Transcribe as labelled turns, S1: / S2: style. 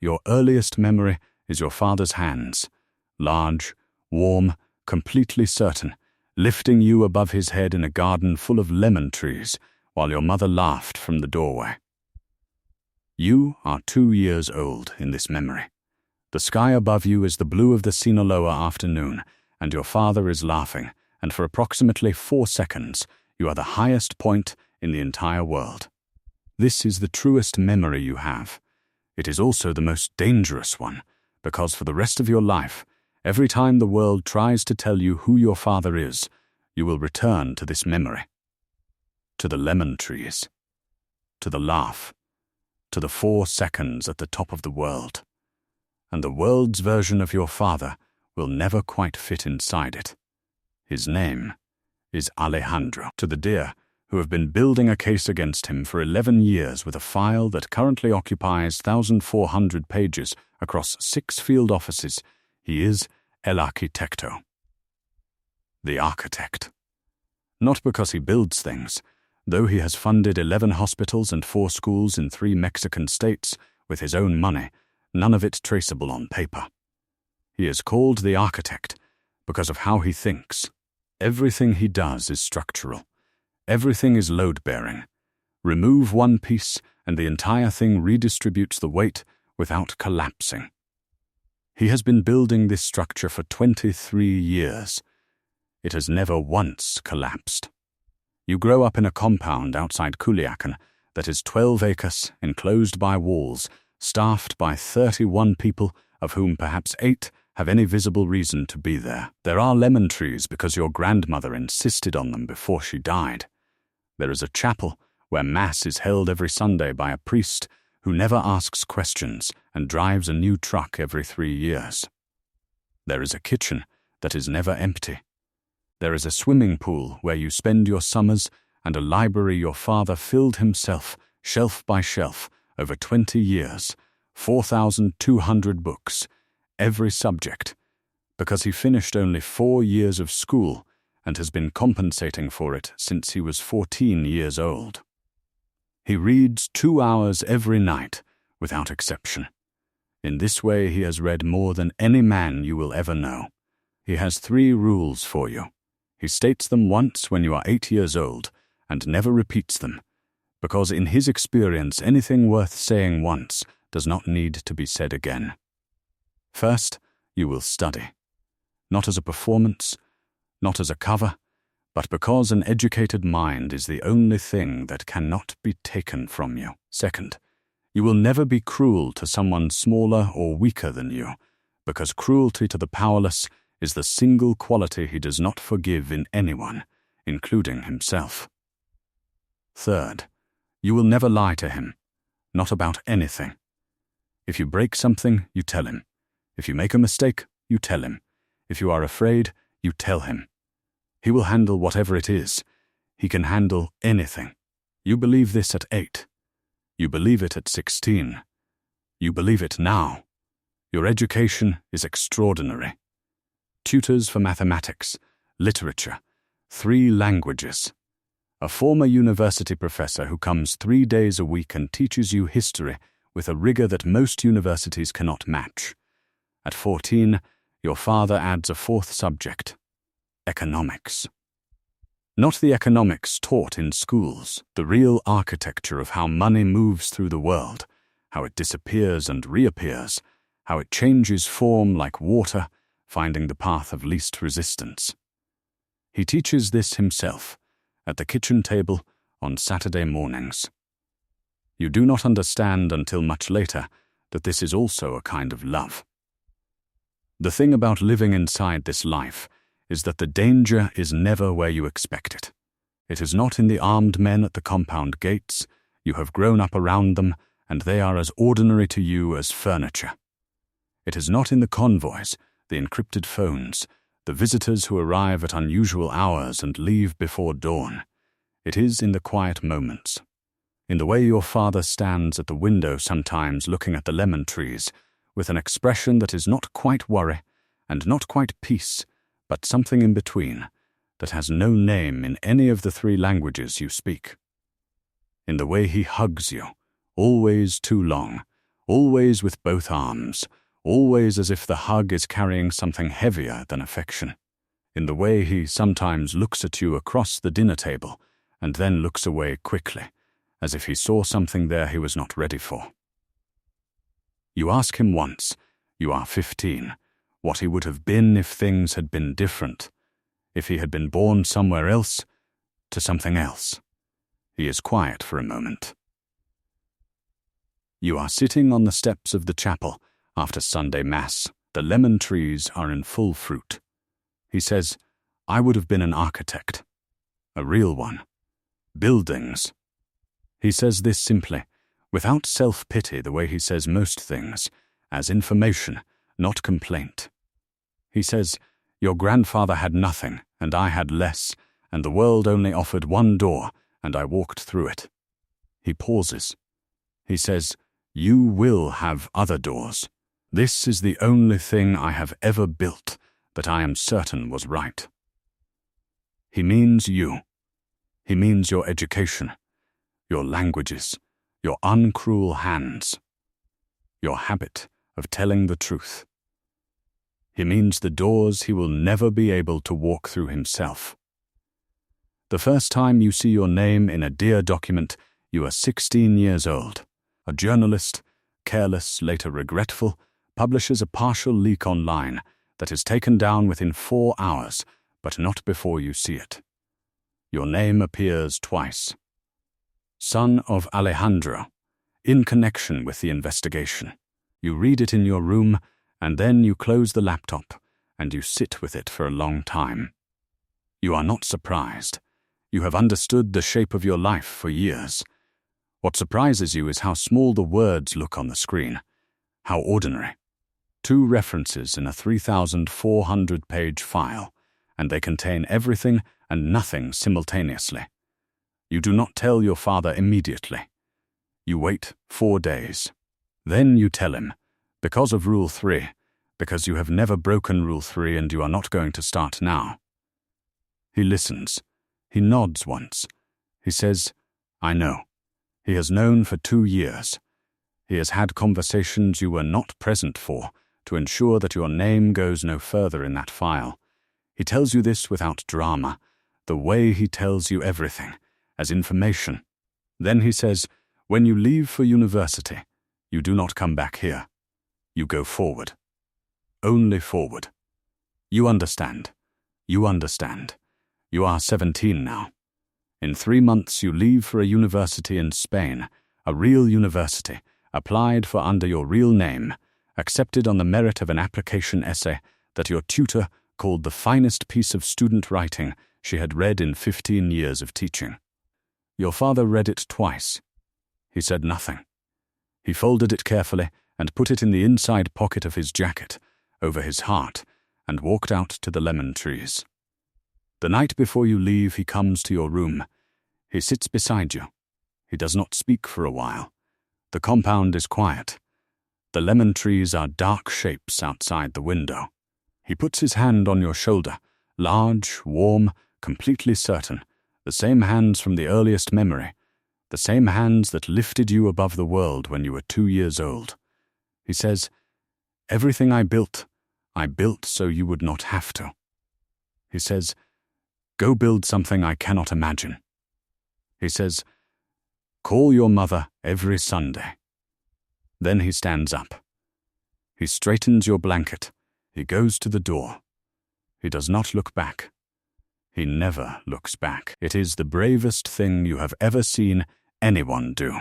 S1: Your earliest memory is your father's hands, large, warm, completely certain, lifting you above his head in a garden full of lemon trees while your mother laughed from the doorway. You are 2 years old in this memory. The sky above you is the blue of the Sinaloa afternoon, and your father is laughing, and for approximately 4 seconds, you are the highest point in the entire world. This is the truest memory you have. It is also the most dangerous one, because for the rest of your life, every time the world tries to tell you who your father is, you will return to this memory. To the lemon trees. To the laugh. To the 4 seconds at the top of the world. And the world's version of your father will never quite fit inside it. His name is Alejandro. To the dear who have been building a case against him for 11 years with a file that currently occupies 1,400 pages across 6 field offices, he is El Arquitecto. The architect. Not because he builds things, though he has funded 11 hospitals and 4 schools in 3 Mexican states with his own money, none of it traceable on paper. He is called the architect because of how he thinks. Everything he does is structural. Everything is load-bearing. Remove one piece and the entire thing redistributes the weight without collapsing. He has been building this structure for 23 years. It has never once collapsed. You grow up in a compound outside Culiacán that is 12 acres, enclosed by walls, staffed by 31 people, of whom perhaps 8 have any visible reason to be there. There are lemon trees because your grandmother insisted on them before she died. There is a chapel where Mass is held every Sunday by a priest who never asks questions and drives a new truck every 3 years. There is a kitchen that is never empty. There is a swimming pool where you spend your summers and a library your father filled himself, shelf by shelf, over 20 years, 4,200 books, every subject, because he finished only 4 years of school and has been compensating for it since he was 14 years old. He reads 2 hours every night, without exception. In this way he has read more than any man you will ever know. He has 3 rules for you. He states them once when you are 8 years old, and never repeats them, because in his experience anything worth saying once does not need to be said again. First, you will study. Not as a performance, not as a cover, but because an educated mind is the only thing that cannot be taken from you. Second, you will never be cruel to someone smaller or weaker than you, because cruelty to the powerless is the single quality he does not forgive in anyone, including himself. Third, you will never lie to him, not about anything. If you break something, you tell him. If you make a mistake, you tell him. If you are afraid, you tell him. He will handle whatever it is. He can handle anything. You believe this at 8. You believe it at 16. You believe it now. Your education is extraordinary. Tutors for mathematics, literature, 3 languages. A former university professor who comes 3 days a week and teaches you history with a rigor that most universities cannot match. At 14, your father adds a 4th subject, economics. Not the economics taught in schools, the real architecture of how money moves through the world, how it disappears and reappears, how it changes form like water, finding the path of least resistance. He teaches this himself, at the kitchen table on Saturday mornings. You do not understand until much later that this is also a kind of love. The thing about living inside this life is that the danger is never where you expect it. It is not in the armed men at the compound gates. You have grown up around them, and they are as ordinary to you as furniture. It is not in the convoys, the encrypted phones, the visitors who arrive at unusual hours and leave before dawn. It is in the quiet moments. In the way your father stands at the window sometimes looking at the lemon trees, with an expression that is not quite worry and not quite peace, but something in between, that has no name in any of the 3 languages you speak. In the way he hugs you, always too long, always with both arms, always as if the hug is carrying something heavier than affection. In the way he sometimes looks at you across the dinner table and then looks away quickly, as if he saw something there he was not ready for. You ask him once, you are 15, what he would have been if things had been different, if he had been born somewhere else, to something else. He is quiet for a moment. You are sitting on the steps of the chapel after Sunday Mass. The lemon trees are in full fruit. He says, I would have been an architect. A real one. Buildings. He says this simply, without self-pity the way he says most things, as information, not complaint. He says, your grandfather had nothing, and I had less, and the world only offered one door, and I walked through it. He pauses. He says, you will have other doors. This is the only thing I have ever built that I am certain was right. He means you. He means your education, your languages, your uncruel hands, your habit of telling the truth. He means the doors he will never be able to walk through himself. The first time you see your name in a Dear document, you are 16 years old. A journalist, careless, later regretful, publishes a partial leak online that is taken down within 4 hours, but not before you see it. Your name appears twice. Son of Alejandro, in connection with the investigation. You read it in your room, and then you close the laptop, and you sit with it for a long time. You are not surprised. You have understood the shape of your life for years. What surprises you is how small the words look on the screen. How ordinary. 2 references in a 3,400-page file, and they contain everything and nothing simultaneously. You do not tell your father immediately. You wait 4 days. Then you tell him, because of Rule 3, because you have never broken Rule 3 and you are not going to start now. He listens. He nods once. He says, I know. He has known for 2 years. He has had conversations you were not present for to ensure that your name goes no further in that file. He tells you this without drama, the way he tells you everything, as information. Then he says, when you leave for university, you do not come back here. You go forward. Only forward. You understand. You understand. You are 17 now. In 3 months you leave for a university in Spain, a real university, applied for under your real name, accepted on the merit of an application essay that your tutor called the finest piece of student writing she had read in 15 years of teaching. Your father read it twice. He said nothing. He folded it carefully and put it in the inside pocket of his jacket, over his heart, and walked out to the lemon trees. The night before you leave, he comes to your room. He sits beside you. He does not speak for a while. The compound is quiet. The lemon trees are dark shapes outside the window. He puts his hand on your shoulder, large, warm, completely certain, the same hands from the earliest memory, the same hands that lifted you above the world when you were 2 years old. He says, everything I built so you would not have to. He says, go build something I cannot imagine. He says, call your mother every Sunday. Then he stands up. He straightens your blanket. He goes to the door. He does not look back. He never looks back. It is the bravest thing you have ever seen anyone do.